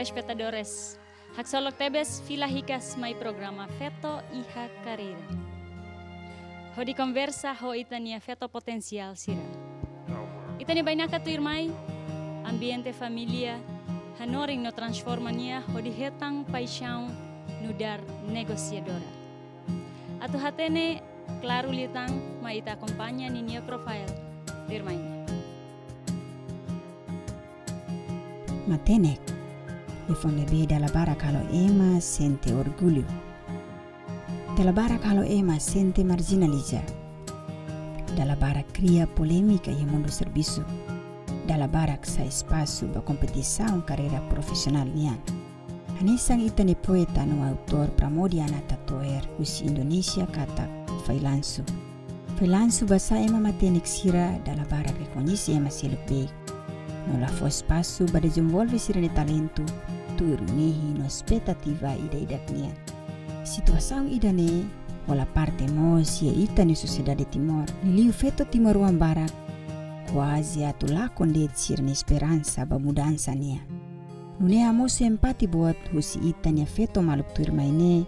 telespectadores. Haksolok tebes filahikas mai programa Feto Iha Carreira. Ho di conversa ho itania feto potensial sira. Itania bainaka tu irmai, ambiente familia, hanoring no transformania ho di hetang paixão nudar negociadora. Atu hatene claro litang mai ita acompanha ninia profile irmai. Matenek, di fonde be dalla bara kalau Emma sente orgulho. Dalla bara kalau Emma sente marginaliza. Dalla bara cria polemica e mundo serviço. Dalla bara sa espaço ba competição carreira profissional nian. Anisang itani poeta no autor pramodiana tatoer usi Indonesia kata Failansu. Failansu basa Emma matenek sira dalla bara reconhece Emma seluk be. No la fo espaço para desenvolver sirene talento, tu irunihi no expectativa ida nia. Situação ida ne, ola parte mos e ita ni sociedade Timor, ni liu feto Timor wan barak, quase atu la kondet sirene esperança ba mudança nia. Nune amos empati buat husi ita nia feto maluk tu irmaine,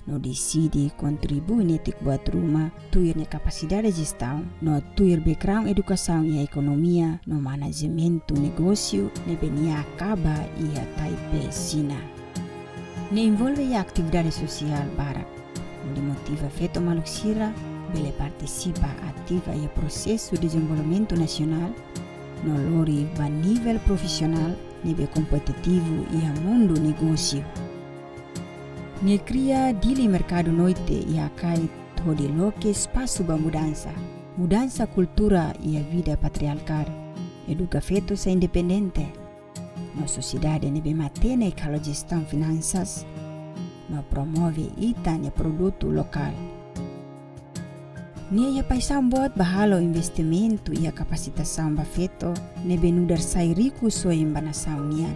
no decide contribui netik buat rumah, tuir ne capacidade de gestão, no tuir background educação e economia, no management negócio, ne benia acaba e a taipe sina. Ne envolve a atividade social barak, onde motiva feto maluk sira, bele participa ativa e processo de desenvolvimento nacional, no lori ba nível profissional, nebe competitivo e a mundo negócio. Ne cria dili mercado noite e acai todo lo que espaço ba mudança cultura e a vida patriarcal, educa fetos a independente, na sociedade ne be matene calo gestão finanças, no promove ita ne produto local. Ne ia paisão bot bahalo investimento e a capacitação ba feto ne be nudar sai rico so embanação nian.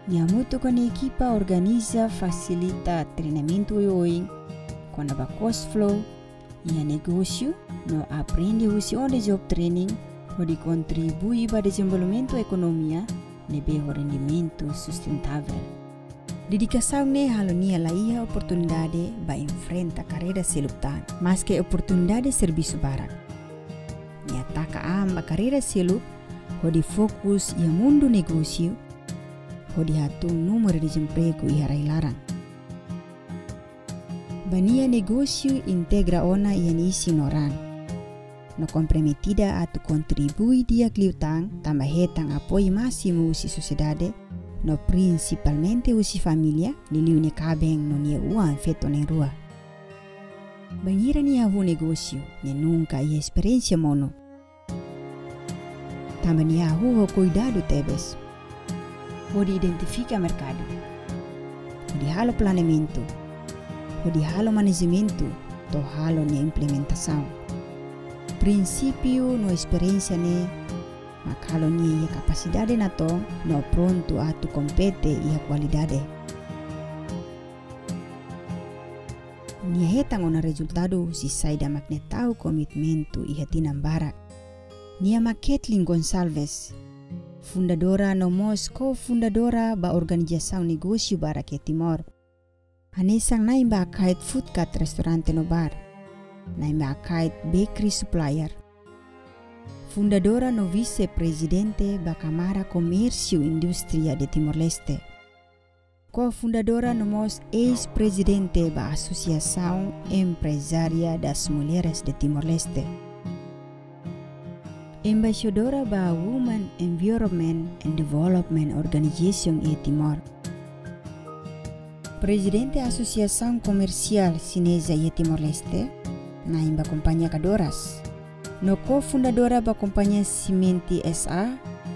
Niamuto con equipa organiza facilita treinamento oing con a cost flow e a negócio no aprende usi on the job training pode contribuir para desenvolvimento economia nebe rendimento sustentável. Dedicação ne halo nia laia oportunidade ba enfrenta carreira seluptan, mas que oportunidade serviço barak. Nia taka amba carreira selup pode fokus e mundo negócio pode hatu número de desemprego e harai larang. Bania negócio integra ona e anisi norang. No comprometida atu contribui dia kliutang tambah hetang apoio máximo usi sociedade, no principalmente usi família, liliu ne kabeng no nia uang feto ne rua. Bangira ni ahu negócio, ne nunca e experiência mono. Tambah ni ahu ho cuidado tebes. Pode identificar mercado, pode halo planeamento, pode halo management, to halo ne implementação. Princípio no experiência ne, makalo ni a capacidade na to, no pronto a tu compete e a qualidade. Ni hetang ona resultado si saida magnetau komitmentu e hatinam barak. Ni a Kathleen Gonçalves, fundadora nomos co-fundadora ba organização negócio bara ke Timor. Anesang na imba akait food cart restaurante no bar. Na imba akait bakery supplier. Fundadora no vice-presidente ba Camara Comércio Indústria de Timor-Leste. Co-fundadora nomos ex-presidente ba Associação Empresária das Mulheres de Timor-Leste. Embaixadora ba Women Environment and Development Organization e Timor. Presidente Associação Comercial Chinesa e Timor-Leste, na imba Companhia Cadoras. No co-fundadora ba Companhia Cimenti SA,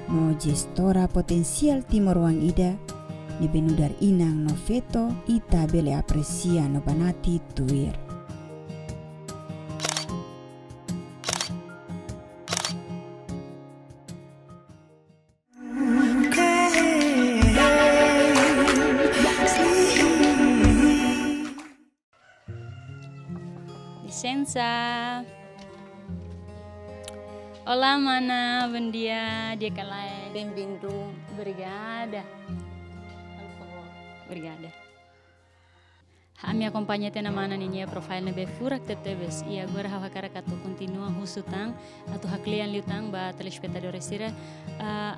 no gestora potensial Timor Wang Ida, ni benudar inang no feto, ita bele apresia no banati tuir. Licença. Olá, mana, bom dia, dia calai. Bem-vindo. Obrigada. Obrigada. A minha acompanhante na mana ninha profile na befurak tetebes e agora ha cara katu continua husutang atau haklian liutang ba telespectadores sira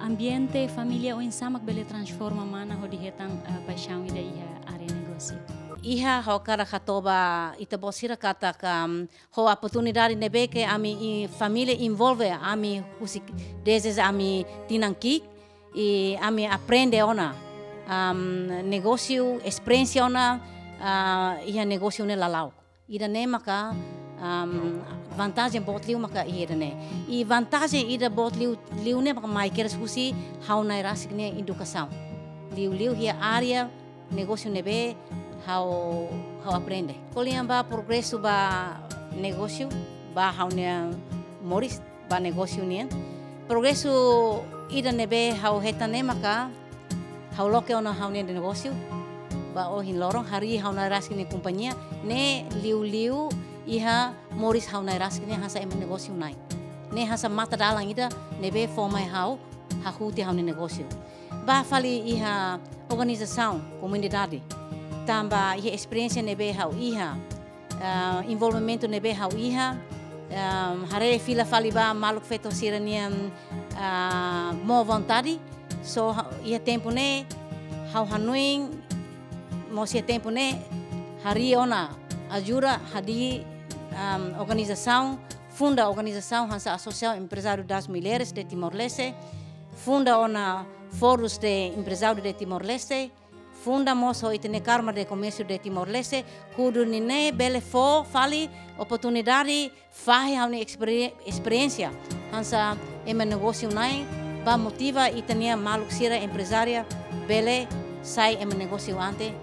ambiente família o insamak bele transforma mana ho dihetang paixão ida iha área negócio. Iha ho cara katoba ita bosira kata ho oportunidade nebe que ami família envolve ami husik deses ami tinangki e ami aprende ona negócio experiência ona ia negócio ne lalau. Ida ne maka vantagem bot liu maka ida ne. E vantagem ida bot liu ne maka mai keres husi hau nai rasik ne educação. Liu ia área negócio nebe hau aprende. Kolian ba progresso ba negócio ba hau ne moris ba negócio ne. Progresso ida nebe hau heta ne maka hau loke ona hau ne negócio. Ba ohin lorong hari hau nai rasik ne companhia ne liu iha moris hau nai rasik ne hasa em negócio nai. Ne hasa mata dalang ida nebe formai hau hahuti hau ne negócio. Ba fali iha organização comunidade. Tamba iha experiência nebe hau iha envolvimento nebe hau iha hare fila fali ba maluk feto siranian mo vontade so iha tempo ne hau hanuing mosia tempo ne hari ona ajuda hadi organização funda organização hansa Associação Empresário das Mulheres de Timor-Leste funda ona Fórum de Empresário de Timor-Leste funda moço itene Karma de Comércio de Timor-Leste kudu nine bele fo fali oportunidade fahi hauni experiência hansa ema negócio nai ba motiva itenia maluk sira empresária bele sai ema negócio ante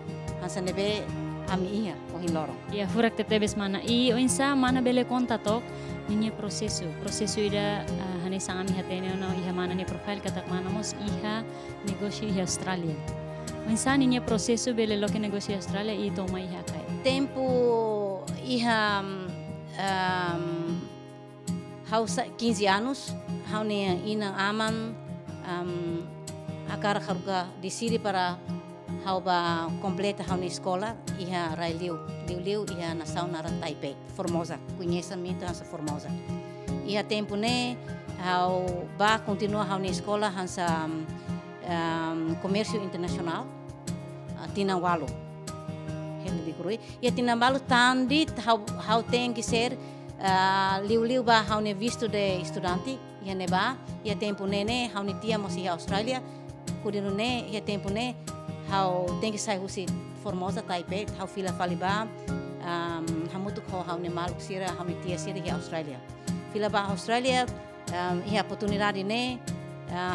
hansa nebe ami iha o hiloro. Ya furak tetebes mana i o insa mana bele kontatok ninya prosesu ida hane sangami hatene no iha mana ni profile katak mana mos iha negócio iha Australia. O insa ninya prosesu bele loke negócio Australia i toma iha kai. Tempo iha hau 15 anos hau ne ina aman akara karuga decide para hau ba completa hau na escola iha rai liu iha nação na Taipei Formosa conhecimento hansa Formosa iha tempo ne hau ba continua hau na escola hansa comércio internacional Tinawalu hele dikurui iha Tinawalu tandit hau tem que ser liu ba hau ne visto de estudante iha ne ba iha tempo ne hau ne tia mosi Austrália kudinu ne iha tempo ne hau tem que sair husi Formosa Taipei hau fila faliba hamutuk hau ne maluk sira hau ne tia sira hi Australia fila ba Australia iha oportunidade ne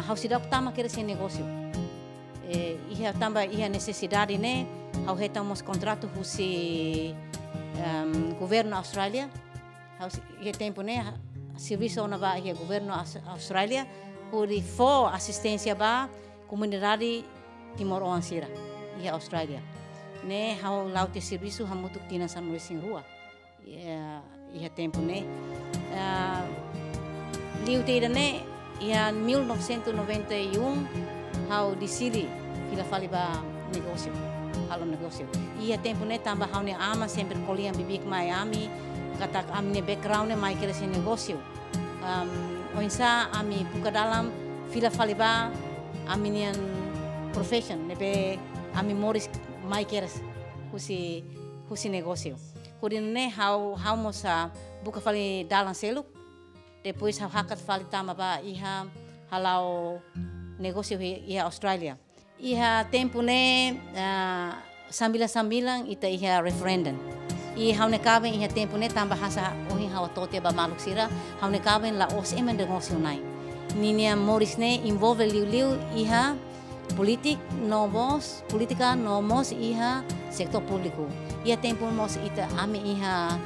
hau sidak tama kira se negócio iha tamba iha necessidade ne hau hetamos contrato husi governo Australia hau iha tempo ne serviço ona ba iha governo Australia huri fo assistência ba comunidade Timor Oansira, iha Australia. Ne hau laute serviço hamutuk tina sanuesin rua. Iha tempo ne. Liute ida ne iha 1991 hau decidi fila fali ba negócio. Halo negócio. Iha tempo ne tamba hau ne ama sempre kolian bibik mai ami katak ami ne background ne mai kira se negócio. Oinsa ami buka dalam fila fali ba ami nian profession nebe ami moris mai keras husi negócio kudin ne hau mosa buka fali dalam seluk depois hau hakat fali tama ba iha halau negócio iha Australia iha tempo ne sambilan ita iha referendum i hau ne kaben iha tempo ne tamba hasa ohi hau tote ba maluk sira hau ne kaben la os emen negócio nai ninia moris ne envolve liu iha política nomos iha sektor público. Ia tempo mos ita ami iha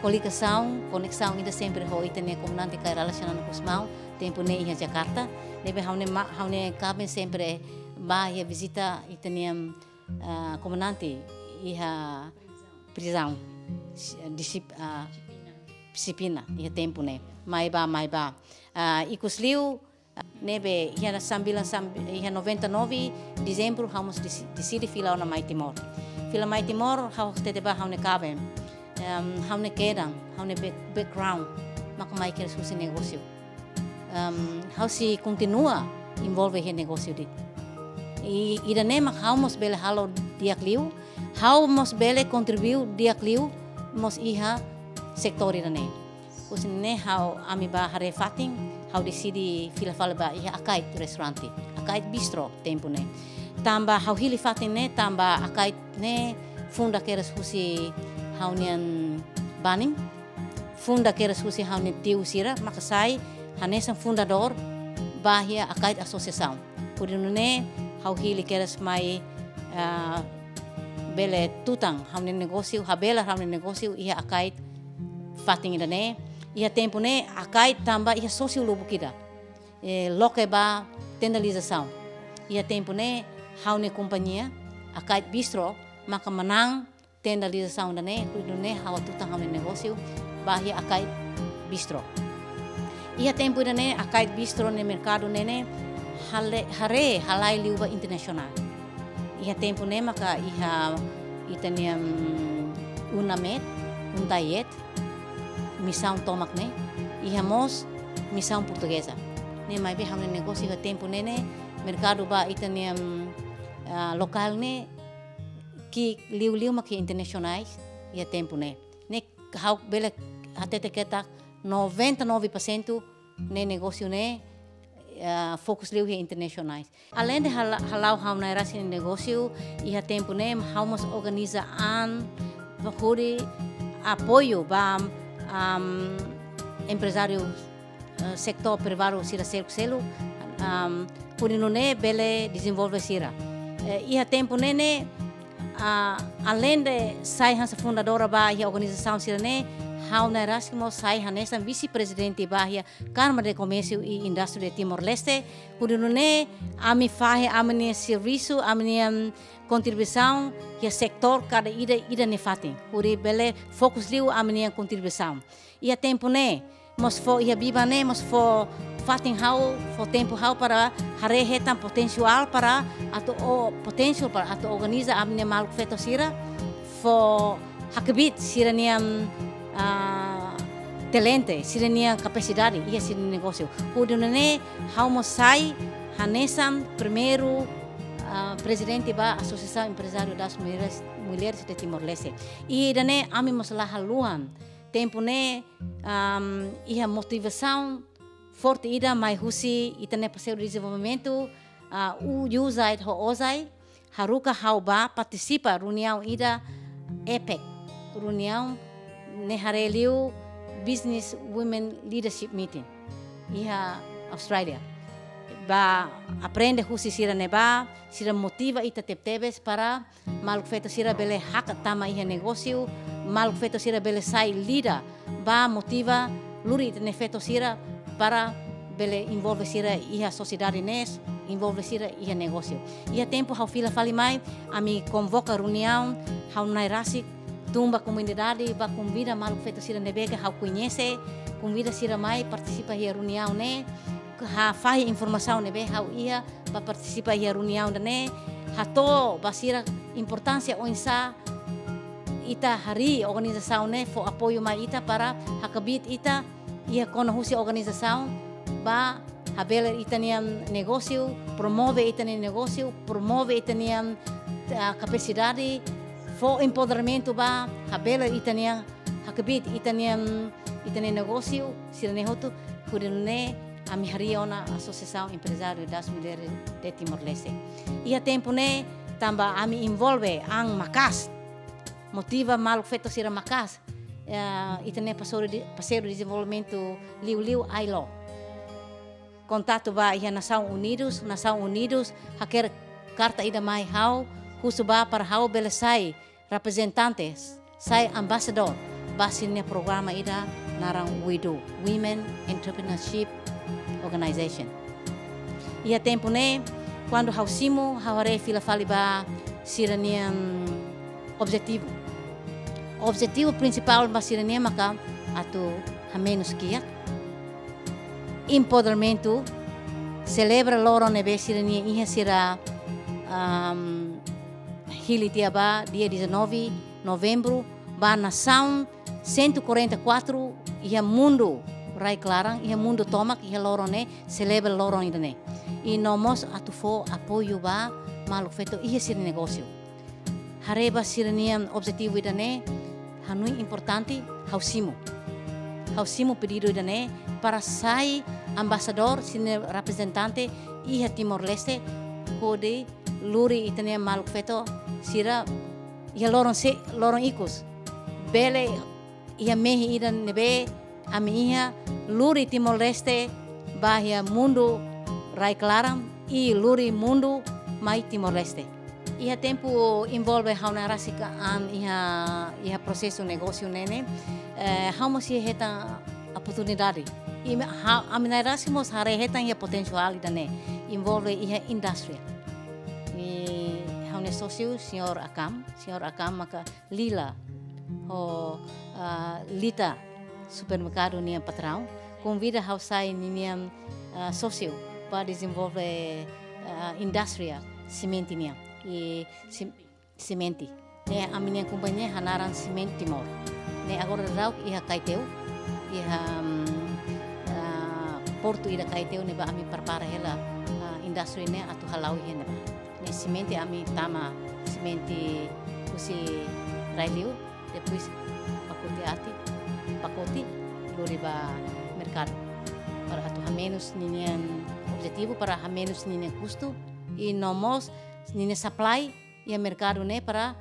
conexão ida sempre ho ita ne comunante kai relacionando com mau tempo ne iha Jakarta. Lebe haune cabe sempre ba ia visita ita ne comunante iha prisão disciplina ia tempo né mai ba ikus liu nebe ia 99 dezembro vamos decide filau na Mai Timor fila Mai Timor hau tete ba hau ne kaben hau ne kedang hau ne background maka mai queres usi negócio hau si continua envolve he negócio dit e da nema hau mos bele halo diak liu hau mos bele contribuiu diak liu mos iha sektor ida ne usine hau ami ba hare fating hau decidi fila fala ba iha akait restaurante akait bistro tempo ne tamba hau hili fating ne tamba akait ne funda keres husi hau nian baning funda keres husi hau ne tiu sira makasai hanesan fundador bahia akait asosiação por ne hau hili keres mai bele tutang hau ne negócio habela hau ne negócio iha akait fating ida ne ia tempo ne akait tamba ia sócio lobo kida loke ba tendalização ia tempo ne hau ne companhia akait bistro maka menang tendalização da ne kudu ne hau tutang hau ne negócio bahia akait bistro ia tempo da ne akait bistro ne mercado ne hare halai liuba internasional ia tempo ne maka iha itaniam unamet diet missão tomak ne iha mos missão portuguesa ne mai be hau ne negócio ia tempo ne mercado ba itaniam local ne ki liu maki internacionais ia tempo ne hau bele atete ketak 99% ne negócio ne fokus liu ia internacionais além de halau hau na rasi ne negócio ia tempo ne hau mos organiza an bahuri apoio ba empresário sector privado sira selo por ne bele desenvolve sira ia tempo ne além de sai hansa fundadora ba ia organização sira ne hau na rasmo sai hanesa vice-presidente bahia Câmara de Comércio e Indústria de Timor-Leste por ne ami fahe amne serviço amne contribuição ia sector cada ida ne fatin por bele fokus liu amne contribuição ia tempo ne mos fo ia biba ne mos fo fatin hau fo tempo hau para hare hetan potensial para atau potensial para atau organiza amne maluk feto sira fo hakabit sira niam talente sirenia capacidade ia sir negócio por ne hau mos sai hanesam primeiro presidente ba Associação Empresário das Mulheres de Timor-Leste e dane ami mos la haluan tempo ne ia motivação forte ida mai husi itane passeio de desenvolvimento usai ho ozai haruka hau ba participa reunião ida EPEC reunião ne hareliu Business Women Leadership Meeting iha Australia ba aprende husi sira neba sira motiva ita tebes para maluk feto sira bele hak tama iha negócio maluk feto sira bele sai lida ba motiva luri ita ne feto sira para bele envolve sira iha sociedade nes envolve sira iha negócio iha tempo hau fila fali mai ami convoca reunião hau nai rasik tumba comunidade ba convida maluk feto sira nebega hau conhece convida sira mai participa iha reunião ne ha fai informação nebe hau ia ba participa ia reunião ne hato basira importância onsa ita hari organização ne fo apoio mai ita para hakabit ita ia kono husi organização ba habela ita niam negócio promove ita ni negócio promove ita niam capacidade fo empoderamento ba habela ita niam hakabit ita niam ita ni negócio sira ne hotu kudene ami hariona Associação Empresário das Mulheres de Timor-Leste. Ia tempo ne tamba ami envolve ang makas motiva maluk feto sira makas itane passeio de desenvolvimento liu ailo contato ba ia Nação Unidos haker carta ida mai hau husuba para hau belesai representantes sai ambassador basinnya programa ida narang WEDO Women Entrepreneurship Organization. Ia tempo ne quando hau simo haware fila fali ba siraniam objetivo principal ba sirania maka atu menos kia. Empoderamento celebra loro nebe sirania iha sira hili tiaba dia 19 novembro ba nação 144 ia mundo Rai Clarang ia mundo tomak ia loro ne celebra loro idane. E nomos atu fo apoio ba maluk feto ia sir negócio. Hareba sirania objetivo idane hanui importante hausimo. Hausimo pedido idane para sai ambasador sine representante ia Timor Leste kode luri itane maluk feto sira ia lorong ikus bele ia mehi idan nebe ami ia luri Timor Leste bahia mundo Rai Clarang e luri mundo mai Timor Leste. Ia tempo envolve hauna rasika an ia processo negócio nene hamos ia heta oportunidade. E aminai rasimos hare heta ia potencial idane envolve ia indústria. E haune sócio senhor Akam maka Lila o Lita supermercado nia patrão convida ao sai nia sócio para desenvolver indústria semente nia e semente ne a minha companhia hanaran semente Timor ne agora rau ia kaiteu ia porto ida kaiteu ne ba ami prepara hela indústria ne atu halau ia ne ne semente ami tama semente usi railiu depois pacote loriba mercado para atu menos ninian objetivo para menos ninian custo e nomos ninian supply e mercado ne para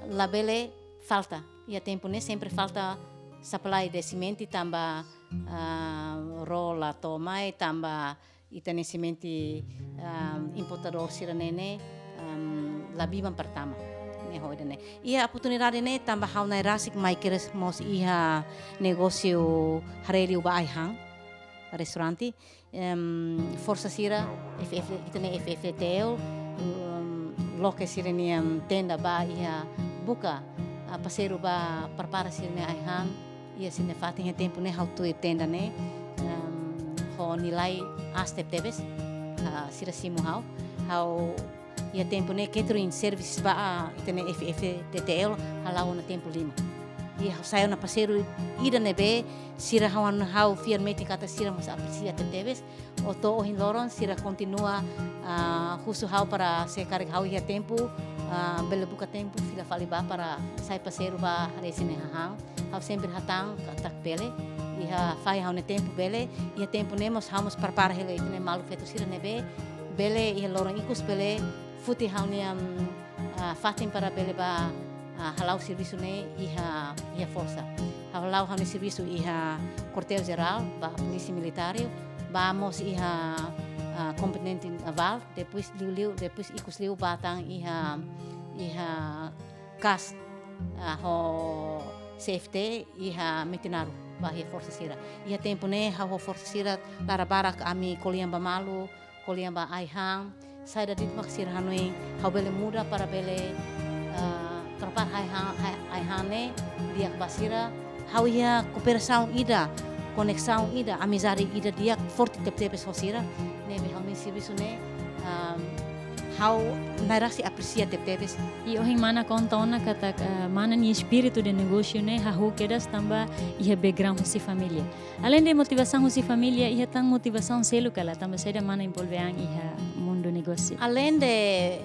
labele falta e a tempo ne sempre falta supply de semente tamba rola tomai tamba itane semente importador siranene labiban pertama ne hoidane ia oportunidade ne tamba hauna rasik mai keres mos ia negócio hareli uba aihang restaurante força sira itane FFTL loke sirenia tenda ba ia buka parceiro ba prepara sirenia aihang ia sine fatinha tempo ne how to tenda ne ho nilai astep tebes sira simu how ia tempo ne catering service ba itane FFTL halau na tempo 5 ia saya na parceiro ida nebe sira how firmete kata sira mas aprecia tebes o to hin loron sira continua husu how para se carrega how ia tempo bele buka tempo fila fali ba para sai parceiro ba resine how sempre hatang katak bele ia fai how ne tempo bele ia tempo nemos hamos prepara hele itane malu feto sira nebe bele ia loron ikus bele futi how ne fatin para bele ba halau serviço ne ia força halau ne serviço ia quartel geral ba polícia militar vamos ia componente naval depois depois ikus liu batang ia kas ho safety ia metinaru ba ia força sira ia tempo ne ho força sira larabara ami kolian ba malu kolian ba aihang sai da ditmak sira hanui how bele muda para bele prepar aihane dia basira how ia cooperação ida conexão ida amizade ida dia forte tep sosira nebe how me serviço ne how narasi aprecia tepes e o mana contona kata mana ni espírito de negócio ne hahu kedas tamba ia background si família além de motivação si família ia tang motivação selu kala tamba seda mana envolveang ia mundo negócio além de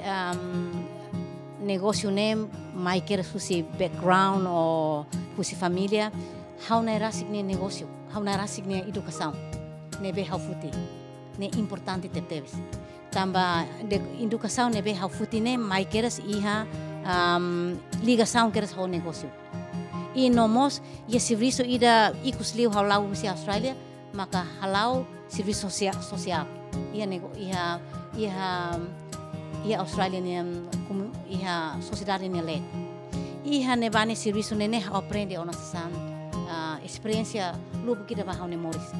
negócio ne mai quer susi background ou susi família how narasi ne negócio how narasi ne educação nebe how futi ne importante tepes tamba de educação nebe how futi ne mai queres iha ligação queres ho negócio e nomos ia serviço ida ikus liu how lau si Austrália maka halau serviço social ia Austrália ne ia sociedade ne le iha ne bani serviço ne aprende ona san experiência lubu kita ba how ne moris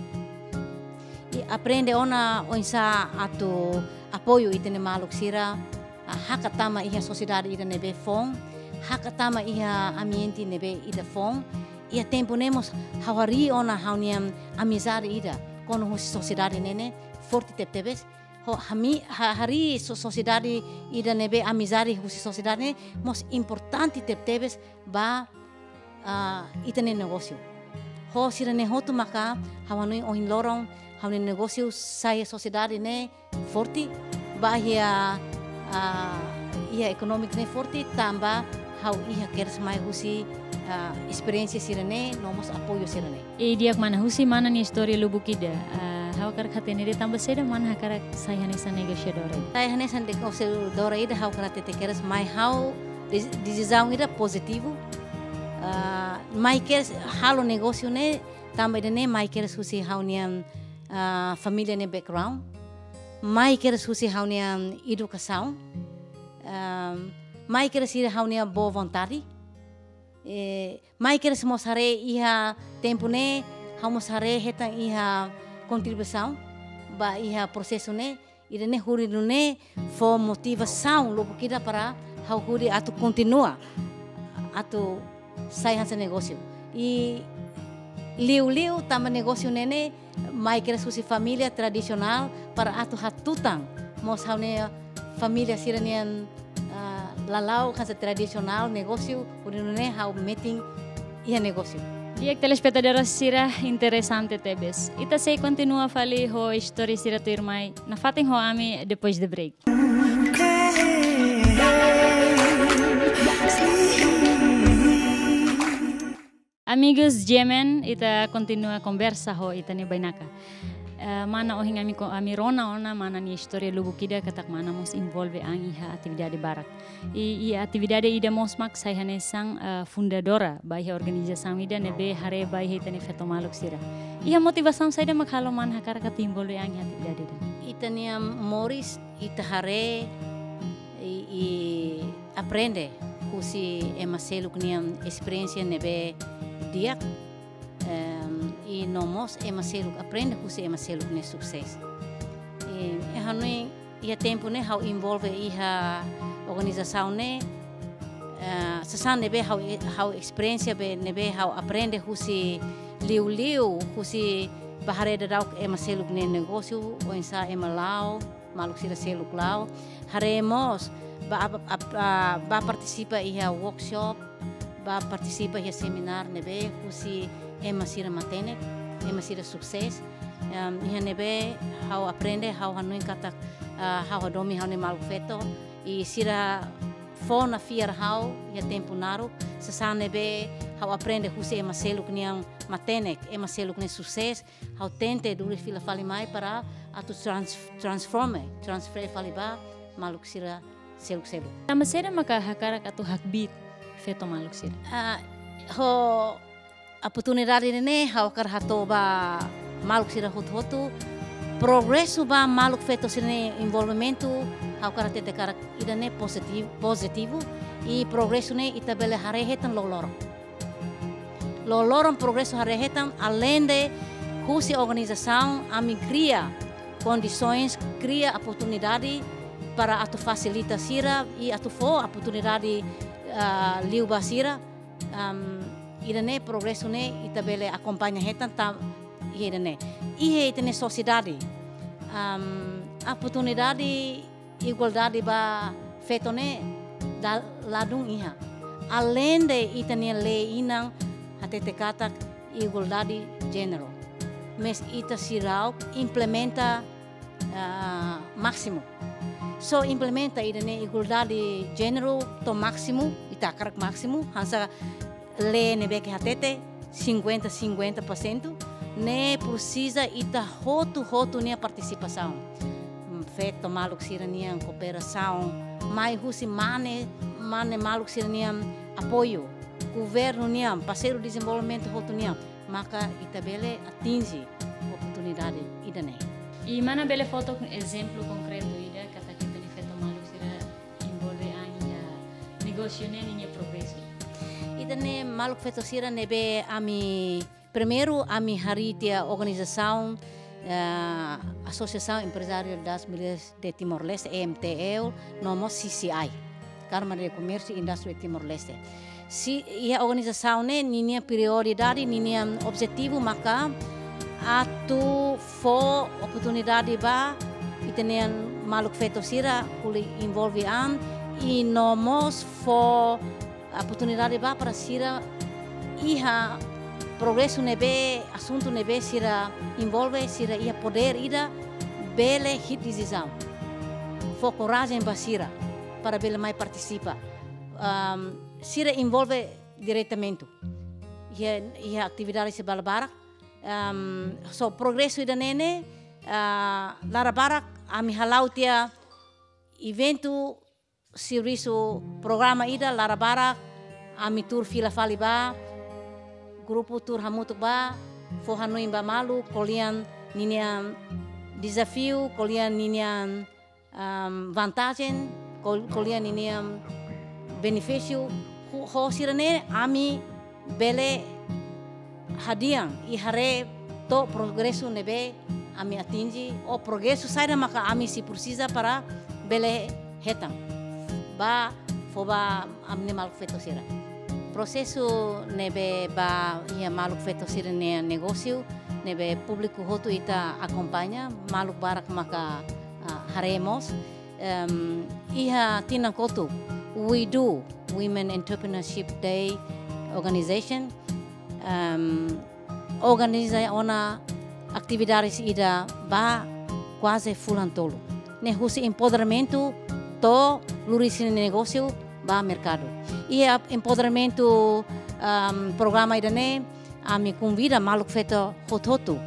e aprende ona onsa atu apoio itene maluk sira hakatama iha sociedade ida nebe fong hakatama iha ambiente nebe ida fong ia tempo nemos hawari ona hauniam amizade ida kono husi sociedade nene forte teptebes ho hari sociedade ida nebe amizade husi sociedade ne mos importante teptebes ba itane negócio ho sirane hotu maka hawanui ohin lorong hauni negócio saya sociedade ne forte ba ia economic ne forte tamba hau ia keres mai husi experiência sirane nomos apoio sirane e dia mana husi mana ni história lubukida hau kar khatene de tamba seda mana hakara sai hanesa negociadora sai hanesa negociadora ida hau kar tete keres mai hau decisão ida positivo mai keres halo negócio ne tamba ida ne mai keres husi hau niam família ne background mai keres husi hau niam educação mai keres ida hau niam boa vontade mai keres mosare iha tempo ne hau mosare hetang iha contribuição ba iha processo ne ida ne huri ne for motivação logo kida para hau huri atu continua atu sai hansa negócio e liu tamba negócio nene mai keres husi família tradicional para atu hatutang mos hau ne família siranian lalau hansa tradisional negócio urinune hau meeting ia negócio. Dia telespectadora sira interessante tebes. Ita sei continua fali ho história sira tu irmai. Na fatem ho ami depois de break. Amigos Jemen, ita continua conversa ho ita ni bainaka. Mana ohing ami rona ona mana ni história lubukida katak mana mos envolve ang iha atividade barak. I atividade ida mos mak sai hanesang fundadora bai organização ida nebe hare bai hitani feto maluk sira. Iha motivação sai da makhalo man hakar kat envolve ang atividade ida. Itania Morris ita hare i aprende husi emaseluk niam experiência nebe diak e nomos emaseluk aprende husi emaseluk ne sukses e hanui ia tempo ne hau envolve iha organização ne sasan nebe hau experiência be nebe hau aprende husi liu husi bahare dadau emaseluk ne negócio o insa emalau maluk sira seluk lau haremos ba participa iha workshop ba participa iha seminar nebe husi emasira matenek, emasira sukses. Iha nebe hau aprende hau hanui katak hau hadomi hau ne maluk feto i sira fona fiar hau iha tempo naru sasa nebe hau aprende husi emaseluk niang matenek, emaseluk ne sukses hau tente duri fila fali mai para atu transfer fali ba maluk sira seluk. Tama seda maka hakarak atu hakbit feto maluk sira. Ho oportunidade ne hau kar hato ba maluk sira hotu progresso ba maluk feto sira envolvimento hau kar tete kar ida ne positivo e progresso ne ita bele harehetan loloron progresso harehetan além de husi organização ami cria condições cria oportunidade para atu facilita sira e atu fo oportunidade liu ba sira ida ne progresso ne ita bele acompanha hetan tam ida ne ihe ita ne sociedade oportunidade igualdade ba feto ne da ladung iha além de ita ne lei inang hatete kata igualdade gênero mas ita sirau implementa máximo so implementa ida ne igualdade gênero to máximo ita karak máximo hansa le nebe que hatete 50% ne precisa ita hotu ne participação feto maluk sira niang cooperação mai husi mane maluk sira niang apoio governo niang parceiro desenvolvimento hotu niang maka ita bele atinge oportunidade ida ne e mana bele foto exemplo concreto ida kata kita ni feto maluk sira envolve anya negócio ne ni progresso. Ida ne maluk feto sira nebe primeiro hari dia organização Associação Empresarial das Mulheres de Timor-Leste, EMTL, nomos CCI, Câmara de Comércio e Indústria de Timor-Leste. se a organização né ninha prioridade, ninha objetivo, maka atu for oportunidade ba itenen maluk feto sira kuli envolve e nomos for oportunidade ba para sira iha progresso nebe assunto nebe sira envolve sira ia poder ida bele hit decisão for coragem ba sira para bele mais participa sira envolve diretamente ia atividade se balabara so progresso ida nene lara barak ami halau tia evento serviço programa ida lara barak ami tur fila fali ba grupo tur hamutuk ba fo hanui ba malu kolian ninian desafio kolian ninian vantagem kolian ninian benefício ho sirane ami bele hadiang ihare to progresso nebe ami atingi o progresso sai maka ami si precisa para bele hetang ba foba amne maluk feto sira processo nebe ba ia maluk feto sira ne negócio nebe público hotu ita acompanha maluk barak maka haremos iha tinang kotu we do Women Entrepreneurship Day organization organiza ona atividades ida ba quase fulan tolo ne husi empoderamento to luris negócio ba mercado e empoderamento programa ida ne ami convida maluk feto hototo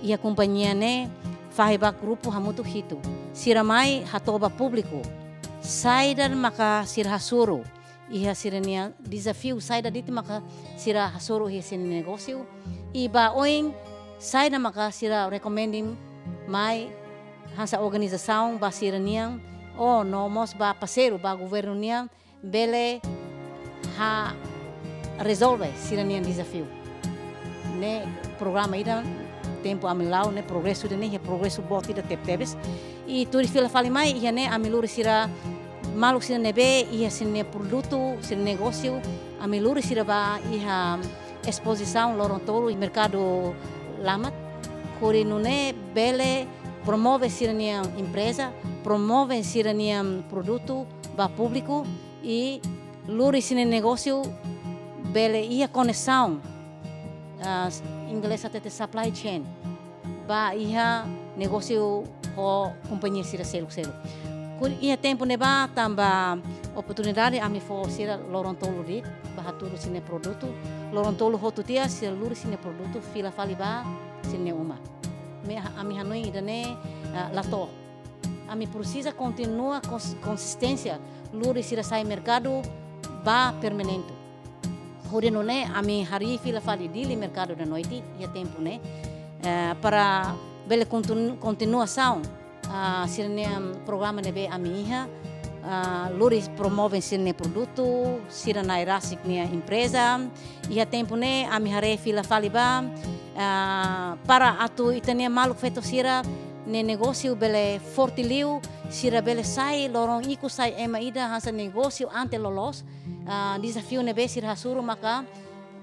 e a companhia ne fahiba grupo hamutu hitu siramai hatoba público saida maka sirhasuro ia sirania desafio saida dit maka sira hasuro ia sin negócio e ba oing saida maka sira recommending mai hansa organização ba sirania o nomos ba parceiro ba governo nia bele ha resolve sirania desafio ne programa ida tempo amilau ne progresso de ne progresso boti da teptebes e turis fila fali mai ia ne amiluri sira maluk sira nebe ia sine produto sine negócio amiluri sira ba ia exposição lorontolo e mercado lamat kori nune bele promove sira nia empresa promove sira nia produto ba público e luri sine negócio bele ia conexão inglês até supply chain ba ia negócio ho companhia sira selo ia tempo neba tamba oportunidade ami fo sira lorontolo dik bahatulu sine produto lorontolo hotu tia sira luri sine produto fila fali ba sine uma me ami hanoi idane lato ami precisa continua consistência luri sira sai mercado ba permanente hore none ami hari fila fali dili mercado da noite ia tempo ne para bele continuação sirne programa nebe amiha luris promove sirne produto sirna irasik nia empresa ia tempo ne ami hare fila faliba para atu itania maluk feto sira ne negócio bele fortiliu sira bele sai lorong iku sai ema ida hansa negócio ante lolos desafio nebe sir hasuru maka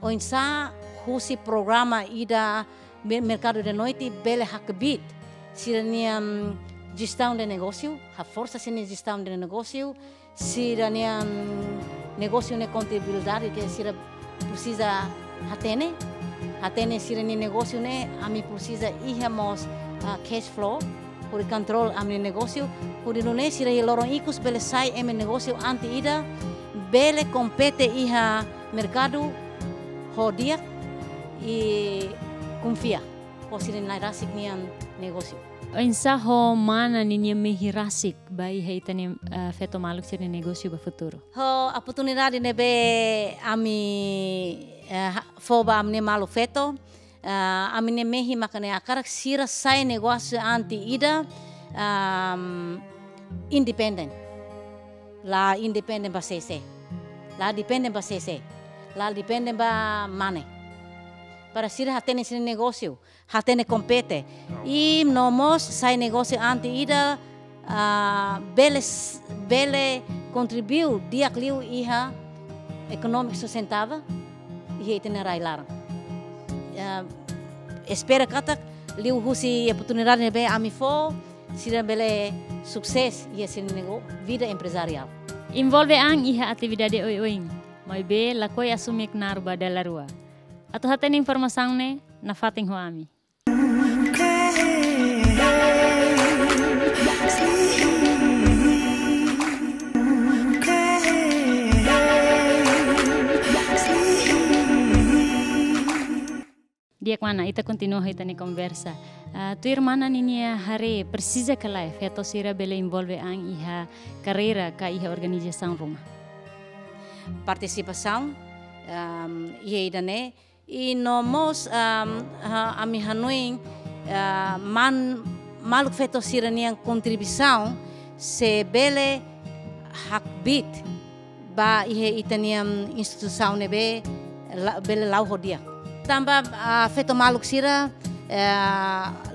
oinsa husi programa ida mercado de noite bele hakbit sirnia gestão de negócio, a força sine gestão de negócio, sirania negócio ne contabilidade que sira precisa hatene sirania negócio ne ami precisa ihamos cash flow por control ami negócio por não sira lorong ikus bele sai em negócio anti ida bele compete iha mercado hodia e confia por sira nairasik nian negócio. Insa ho mana ninya mehirasik bai heitani feto maluk sini negócio ba futuro. Ho oportunidade nebe ami foba amne maluk feto amne mehi makane akarak sira sai negócio anti ida independent. La independent ba CC. La dependent ba CC. La dependent ba mane. Para sira hatene sini negócio. Hatene compete e nomos sai negócio anti ida bele contribuiu diak liu iha econômico sustentável e itinerário larang. Espera kata liu husi oportunidade nebe amifo sira bele sukses e esse vida empresarial. Envolve ang iha atividade oi-oing. Mai be lakoi asumik narba dalarua. Atau haten informação ne na fating hoami. Dia mana ita continua ita ni conversa. Tu irmana ninia hare precisa que lá feto sira bele envolve ang iha carreira ka iha organização rumah. Participação e idane e nomos ami hanuing maluk feto sira niang contribuição se bele hakbit ba ihe itaniam instituição nebe bele lau hodia. Tamba feto maluk sira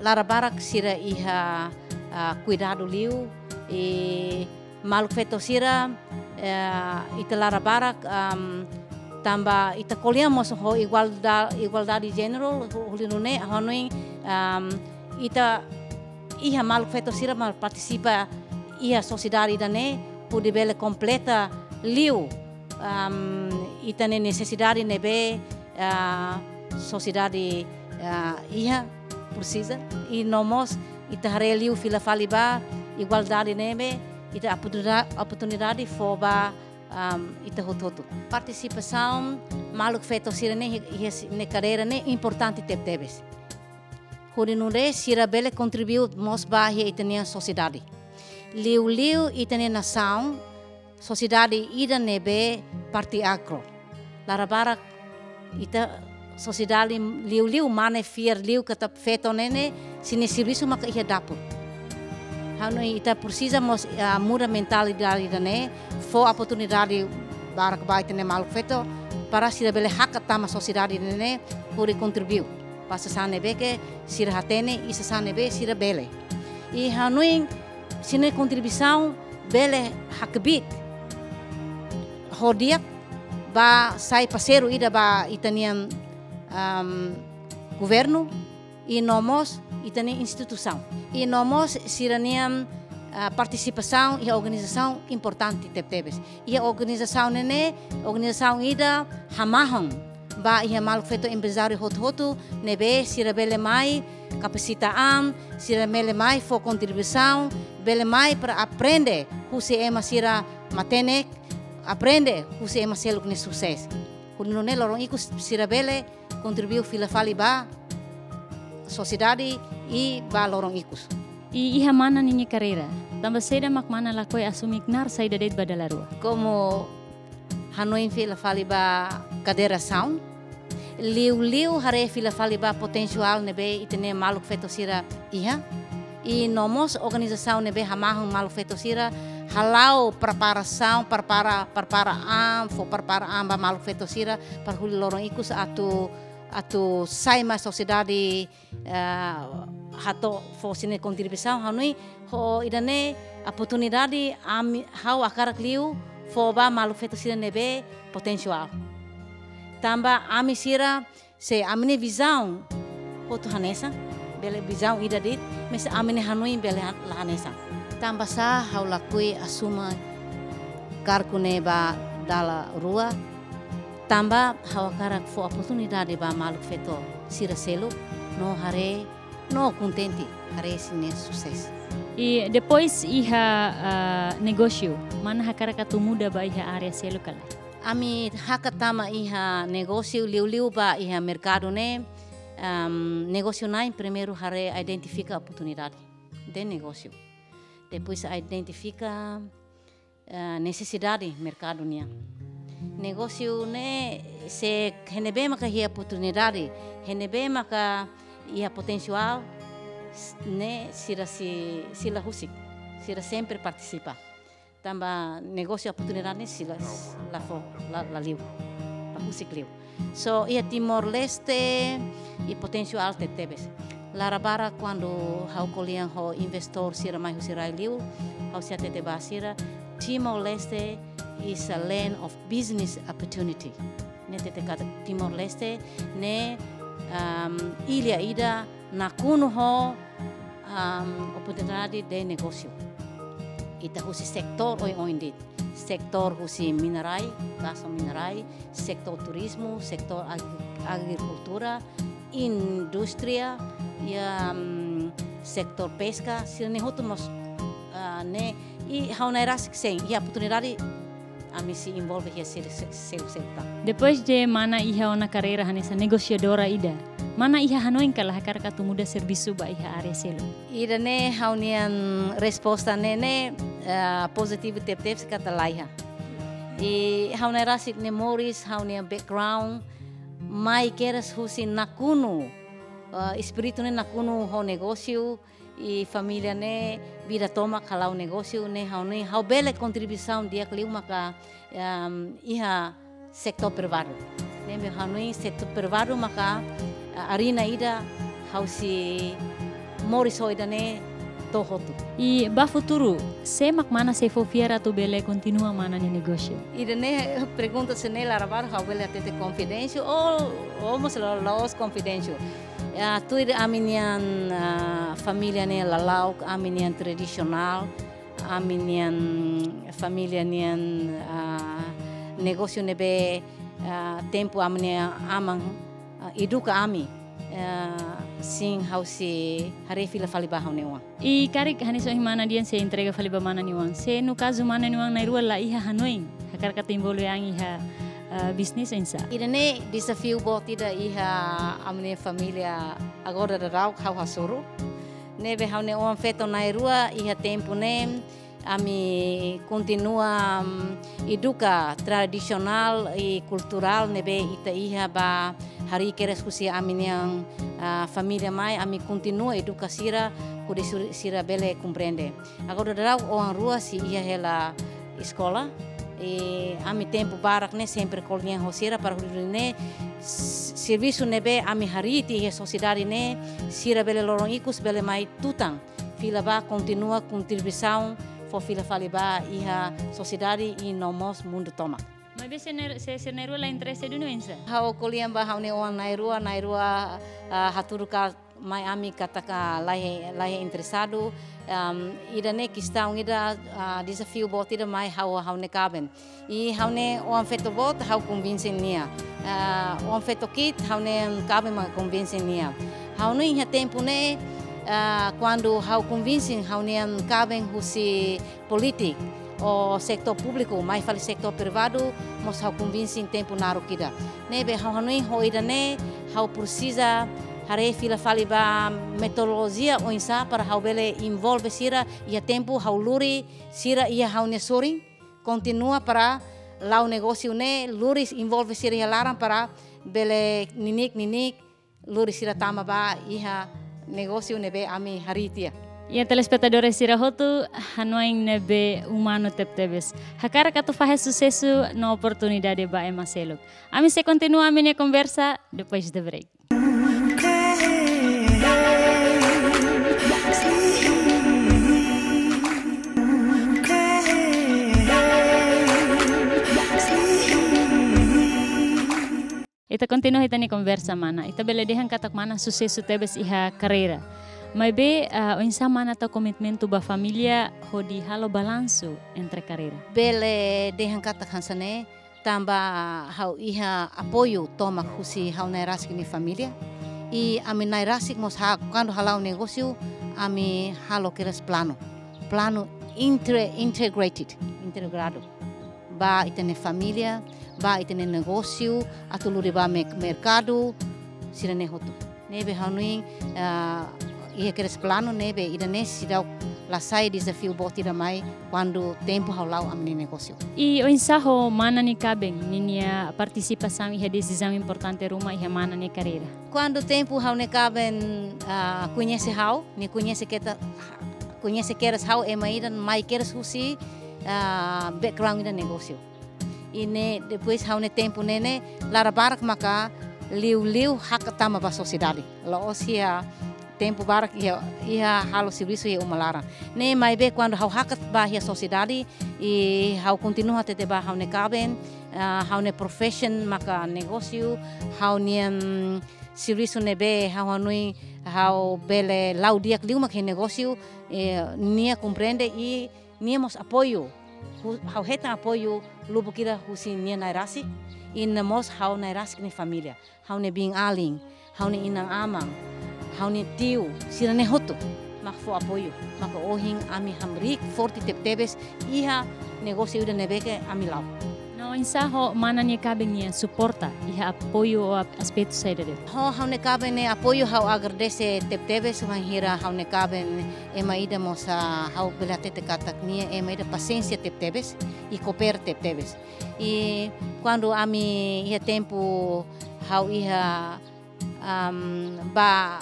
larabarak sira iha cuidado liu e maluk feto sira ita larabarak tamba ita colhemos ho igualdade de gênero holinune honoin ita iha maluk feto sira mal participa iha sociedade dane pude bele completa liu ita ne necessidade nebe sociedade iha precisa e nomos ita hareliu fila faliba igualdade nebe ita oportunidade foba ita hototo participação maluk feto sira ne carreira ne importante tebes horinure sira bele contribuiu mos ba ita ne sociedade liu ita ne nação sociedade ida nebe parti agro larabara ita sociedade liu mane fier liu kata feto nene sine serviço maka ia dapur hanu ita precisa mos muda mentalidade dane fo oportunidade barak baita ne maluk feto para sira bele hak tama sociedade nene por contribuir passa sane beke sira hatene isa sane be sira bele e hanu sine contribuição bele hakbit hodiak ba sai parceiro ida ba itanian governo e nomos itani instituição e nomos siraniam participação e organização importante tebes e a organização nene organização ida hamahon ba ia maluk feto empresário hotu nebe sira bele mai capacitaan sira bele mai for contribuição bele mai para aprender huse ema sira matenek aprende huse ema seluk ne sukses kuno ne lorong iku sira bele contribuiu fila fali ba sociedade e ba lorong ikus. I iha mana ninya carreira? Tamba seda mak mana lakoi asumik nar saida det badalarua. Como hanoin fila fali ba cadeira sound, liu hare fila fali ba potencial nebe itene maluk feto sira iha. E nomos organização nebe hamahung maluk feto sira halau preparação para ba maluk feto sira para huli lorong ikus atu sai ma sociedade hato fosine contribuição hanui ho idane oportunidade hau akarak liu fo ba maluk feto sira nebe potencial tamba ami sira se amine visão hotu hanesa bele visão ida dit mas amine hanui bele hanesa tamba sa hau lakui asuma karku neba dala rua tamba hawakarak fo oportunidade ba maluk feto sira selo no hare no contente hare sine sukses. E depois iha negócio mana hakarak atu muda ba iha area selo kala. Ami hakatama iha negócio liu ba iha mercado ne negócio nai primeiro hare identifica oportunidade de negócio. Depois identifica necessidade mercado nia. Negócio ne se henebe maka hia oportunidade henebe maka ia potencial ne sila husik sila sempre participa tamba negócio oportunidade ne sila la liu la husik liu so ia Timor Leste e potencial tebes larabara quando hau kolian ho investor sira mai husira liu hau sia tete basira Timor Leste is a land of business opportunity. Ne tete kata Timor-Leste, ne ilha ida na kuno ho oportunidade de negócio. Ita husi sektor oi sektor husi minerai, gaso minerai, sektor turismo, sektor agricultura, industria, sektor pesca, sila ne hotumos ne e haunairas sem e a oportunidade a mim se envolve here seu Depois de mana iha na carreira hanessa negociadora ida, mana iha hanoin kala hakar katu muda serviço ba iha área selo. Ida ne haunian resposta ne positivo tep se kata laiha. E haunairas memories, haunian background, mai keras husi nakuno, espírito ne nakuno ho negócio e família ne vida toma kalau negócio ne hau bela contribuição dia que maka iha sektor privado ne me hanui sektor privado maka arena ida hau si morisoida ne tohotu e ba futuro se mak mana se fofiera tu bele continua mana ni negócio ida ne pergunta se ne larabar hau bela tete confidential ou almost los confidential tu a minha família ne lalauk, a minha tradicional, a minha família ne negócio nebe tempo a minha amang educa ami sim hausi hari fila faliba haunewa. E karik hanis mana dia se entrega faliba mana niwang. Se no caso mana niwang na rua la iha hanoin. Hakar katimbolo yang iha bisnis insa. Irene desafio botida iha a minha família agora da rau hau hasuru. Nebe hau ne on feto na rua iha tempo ne ami continua educa tradicional e cultural nebe ita iha ba hari keres kusi a minha família mai ami continua educa sira kude sira bele compreende. Agora da rau on rua si iha hela escola e ami tempo barak ne sempre colhinha rosira para ne serviço nebe ami hariti e sociedade ne sira bele lorong ikus bele mai tutang fila ba continua contribuição for fila faliba iha sociedade e nomos mundo toma. Mas se nerua la interesse do nuensa. Hau colhinha ba hau ne on nairua haturuka mai ami kataka lahe interessado ida ne questão ida desafio bot ida mai hau ne caben e hau ne on feto bot hau convince nia on feto kit hau ne caben ma convince nia hau no inha tempo ne quando hau convince hau ne caben husi politik o sector público mai fale sector privado mos hau convince em tempo naro kida nebe hau no ho ida ne hau precisa hare fila fali ba metodologia oinsa para hau bele envolve sira ia tempo hau luri sira ia hau ne soring continua para lau negócio ne luri envolve sira ia larang para bele ninik luri sira tama ba ia negócio nebe ami haritia. E telespectadores sira hotu hanoing nebe humano teptebes. Hakara katu fahe sucesso na oportunidade ba emaseluk. Ami se continua a minha conversa depois do break. Ita continua ita ni conversa mana. Ita bele dehan katak mana sucesso tebes iha carreira. Mas be insa mana ta commitmento ba família hodi halo balanço entre carreira. Bele dehan katak hansane tamba hau iha apoio toma husi hau nairasik ni família. E ami nairasik mos quando halau negócio ami halo keres plano integrado. Ba itene família, ba itene negócio, atuluri ba mercado, sirene hotu. Nebe hanuing ia keres plano nebe ida nesse dau lasai desafio botira mai quando tempo haulau amne negócio. E o ensaho mana ni cabeng ninia participação e decisão importante ruma e mana ni carreira. Quando tempo hau ne cabeng conhece hau, ni conhece keres hau e maida mai keres husi background da negócio. E ne depois hau ne tempo nene lara barak maka liu hak tama ba sociedade. Lo osia tempo barak ia halo serviço ia umalara. Ne mai be quando hau hakat ba ia sociedade e hau continua tete ba hau ne kaben, hau ne profession maka negócio, hau niam serviço ne be hau hanui hau bele lau dia liu mak negócio nia compreende e niamos apoio. Hau heta apoio lubu kira husi nia nairasi e namos hau nairasi ni família. Hau ne bing aling, hau ne inang amang, hau ne tio, sira ne hoto. Mak fo apoio, maka ohing ami hamrik forti tep-tebes iha negócio ida nebeke ami lau. No insaho mana nia kabeng nia suporta iha apoio o aspecto saída de. Hau ne kaben ne apoio hau agradece tep-tebes hira hau ne kaben ema ida mosa hau belatete katak nia ema ida paciência tep-tebes e cooper tep-tebes. E quando ami iha tempo hau iha ba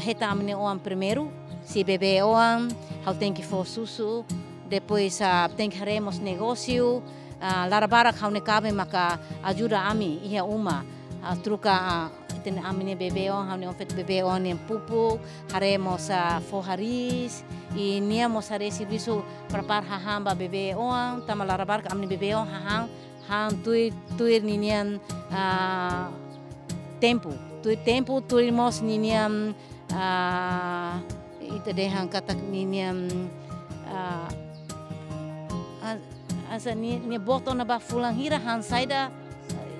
heta amne oam primeiro, se bebê oam, hau tem que for susu, depois tem que haremos negócio, larabarak hau ne kabe maka ajuda ami iha uma, truca ten amne bebê oam, hau ne ofet bebê oam nem pupu, haremos forraris, e niamos hare serviço prepar hahamba bebê oam, tama larabarak amne bebê oam hang tuir ninian tempo turimos niniam ita dehang katak niniam asa ni boto na ba fulang hira han saida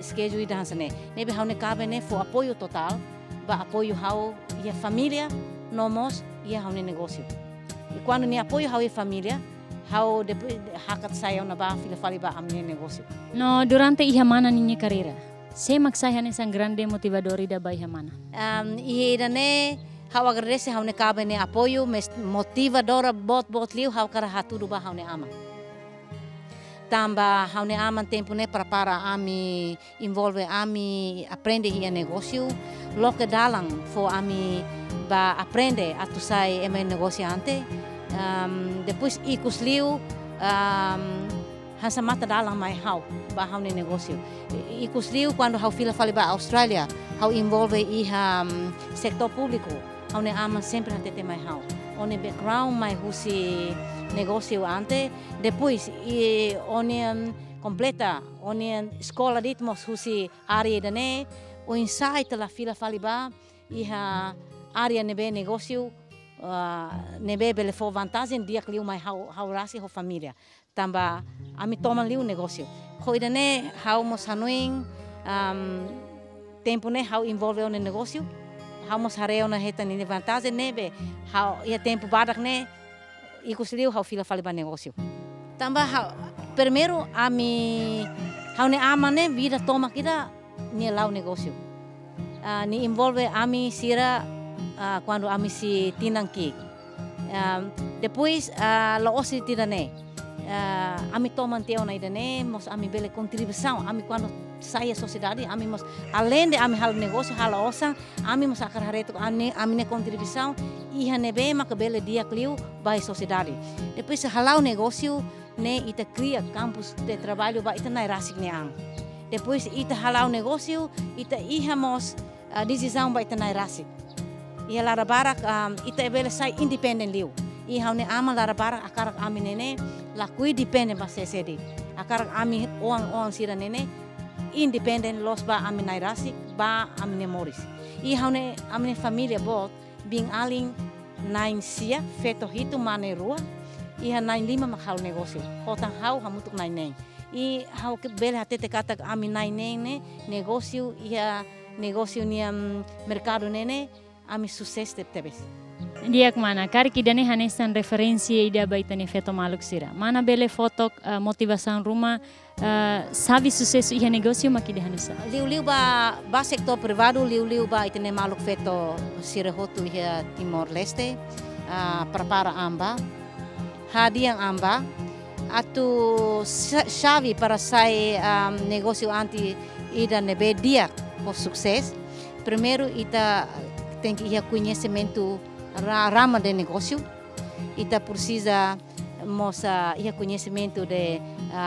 schedule ida hansane nebe hau ne kabe ne fo apoio total ba apoio hau ia família nomos ia hau ne negócio e quando ni apoio hau ia família hau depois hakat saya na ba fila fali ba amne negócio. No durante iha mana ninya carreira. Se maksaya nesang grande motivador da bai mana. Ida ne hau agradece hau ne kabe ne apoio motivadora bot liu hau kara hatudu ba hau ne ama. Tamba hau ne ama tempo ne para ami envolve ami aprende ia negócio loke dalang fo ami ba aprende atu sai eme negociante. Depois ikus liu hansa mata dalang mai hau ba hau ne negócio. Ikus liu quando hau fila fali ba Austrália, hau envolve iha sector público, hau ne ama sempre hatete mai hau. One background mai husi negócio ante, depois one completa, one escola ritmos husi área dane, o insight la fila fali ba iha área nebe negócio nebe bele fo vantagem dia liu mai hau rasi ho família. Tamba ami toma liu negócio. Hoida ne hau mos hanuing tempo ne hau envolve o negócio. Hau mos hareo na heta ni vantagem nebe hau ia tempo badak ne ikus liu hau fila fali ba negócio. Tamba hau primeiro ami hau ne ama ne vida toma kita ni lau negócio. Ni envolve ami sira quando ami si tinang ki. Depois loosi tirane. Ami toman teo na idane, mos ami bele contribuição, ami quando sai a sociedade, ami mos além de ami hal negócio hala osa, ami mos akar hareto ami ne contribuição iha nebe maka bele dia kliu ba sociedade. Depois halau negócio ne ita cria campus de trabalho ba ita nai rasik ne ang. Depois ita halau negócio ita iha mos decisão ba ita nai rasik. Ia larabarak ita bele sai independent liu. I hau ne ama larabarak akarak ami nene lakui depende ba sesedi. Akarak ami oang sira nene independent los ba ami nairasi ba ami ne moris. I hau ne ami ne familia bot bing aling nain sia feto hitu mane rua. Iha nain lima makhal negócio. Hotang hau hamutuk nain neng. I hau bele hatete katak ami nain neng ne negócio iha negócio niam mercado nene ami sukses tebes. Diak mana kari kidane hanesan referensi ida baitane feto maluk sira. Mana bele foto motivação rumah sabe sucesso iha negócio makide hanesa. Liu ba sektor privado liu ba itane maluk feto sira hotu iha Timor Leste prepara amba hadiang amba atu chave para sai negócio anti ida nebe dia por sukses. Primeiro ita tem que iha conhecimento rama de negócio, ita precisa mostrar ia conhecimento de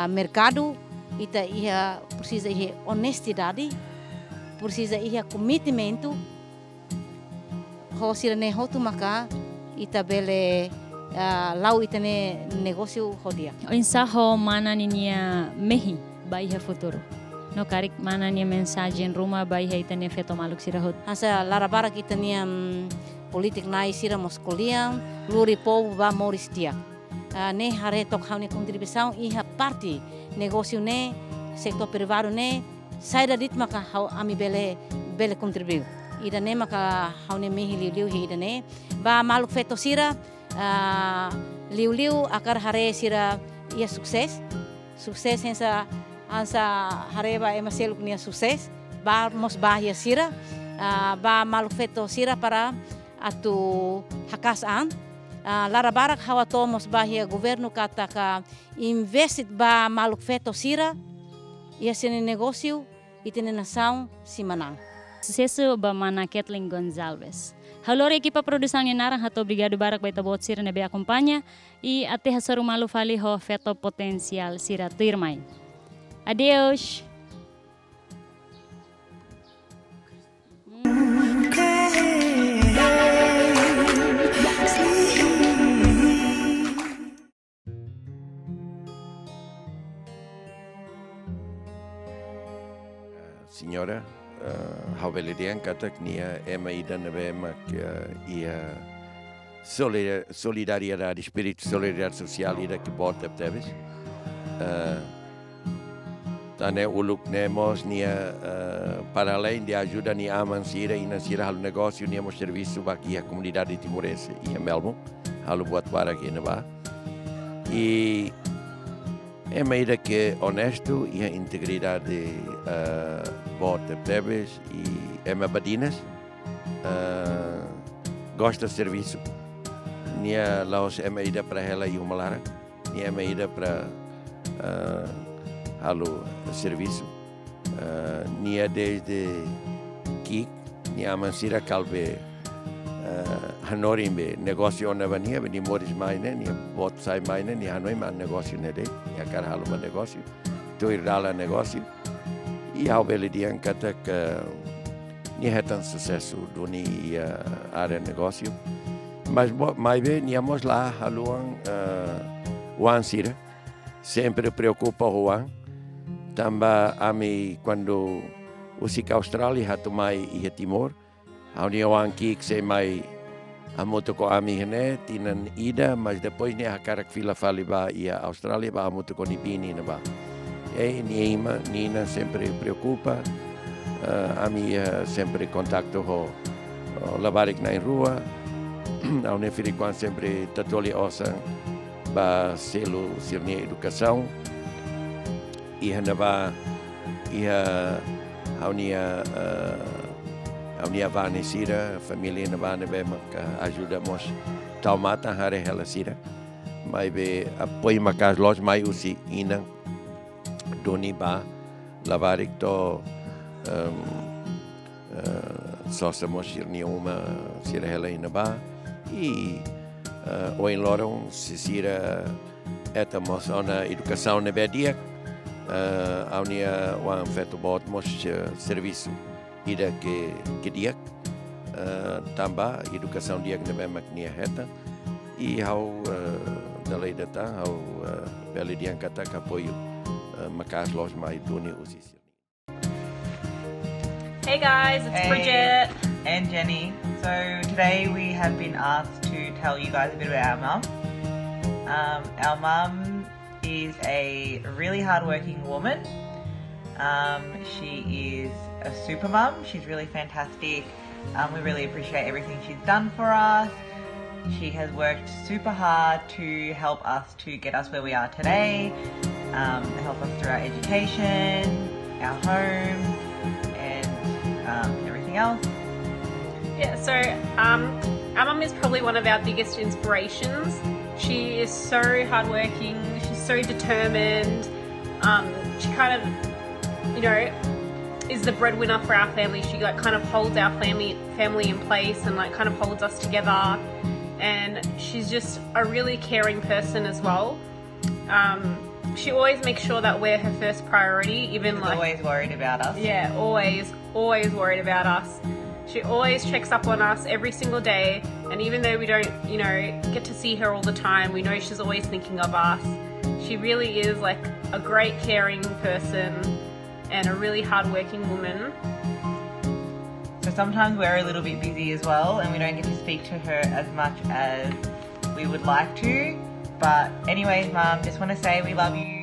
mercado, ita ia precisa ia honestidade, precisa ia commitmento, ho sira ne hotu maka ita bele lau itane negócio hodia. O insaho mana ninia mehi baiha futuro. No karik mana nia mensagem rumah baiha itane feto maluk sirahut. Asa larabara kita nia politik nai sira moskoliam luri povo ba moris dia. Ne hare tok haune contribuição iha parte negócio ne sektor privado ne saida dit maka hau ami bele contribuiu. Ida ne maka haune mehi liu hi ida ne ba maluk feto sira liu akar hare sira ia sukses hensa ansa hare ba emaseluk nia sukses ba mos bahia sira ba maluk feto sira para atu hakasaan larabarak hawa tomos bahia governo kata ka investit ba maluk feto sira ia sene negócio itene nação simanang. Sucesso ba mana Kathleen Gonzalez. Halor equipa produção narang hato obrigado barak baita bot sira nebe acompanha e até hasaru malu fali ho feto potencial sira tuirmai. Adeus. Senhora, haweledian katak nia ema ida nebe mak ia solidariedade, espírito de solidariedade social ida que bota teves. Tane uluk nemos nia para além de ajuda nia amansira e nansira halu negócio nia mo serviço bagi a comunidade timorense e a Melbourne halu buat para aqui na ba. E é meira que honesto e a integridade bota plebes e é badinas gosta de serviço nia laos é meira para ela e uma lara nia é meira para halo serviço nia desde que nia mansira calbe hanorimbe negócio na vania veni moris mais né nia bot sai mais né nia hanoi man negócio né dei nia cara halo man negócio tu irala negócio e ao bele dia kata que nia hetan sucesso doni área negócio mas mais bem nia mos lá haluan wan sira sempre preocupa Juan tamba ami quando usika Austrália hatu mai e Timor ao nia wan ki se mai a moto ko ami hene tinan ida mas depois nia hakarak fila fali ba ia Austrália ba moto ko ni pini na ba e niema nina sempre preocupa ami sempre contacto ho lavarik na rua ao ne fili quan sempre tatoli osa ba selo sirnia educação e hana ba ia ao nia vane sira, família na vane be maka ajuda mos tau mata hare hela sira. Mai be apoio makas los mai usi ina doni ba lavarik to sosa mos sirni uma sira hela ina ba e o em loron se sira eta mos ona educação na bedia ao nia wan feto bot mos serviço ida que dia tamba educação dia que nebe maknia heta e how dalai data how beli dia kata apoio makas los mai doni usis. Hey guys, it's Bridget and Jenny. So today we have been asked to tell you guys a bit about our mum. Our mum is a really hardworking woman. She is a super mum. She's really fantastic. We really appreciate everything she's done for us. She has worked super hard to help us to get us where we are today, help us through our education, our home, and everything else. Yeah, so our mum is probably one of our biggest inspirations. She is so hardworking. She's so determined. She kind of, is the breadwinner for our family. She kind of holds our family in place and kind of holds us together. And she's just a really caring person as well. She always makes sure that we're her first priority, even always worried about us. Yeah, always worried about us. She She always checks up on us every single day, and even though we don't, get to see her all the time, we know she's always thinking of us. She really is like a great caring person and a really hardworking woman. So sometimes we're a little bit busy as well, and we don't get to speak to her as much as we would like to. But anyways, Mum, just want to say we love you.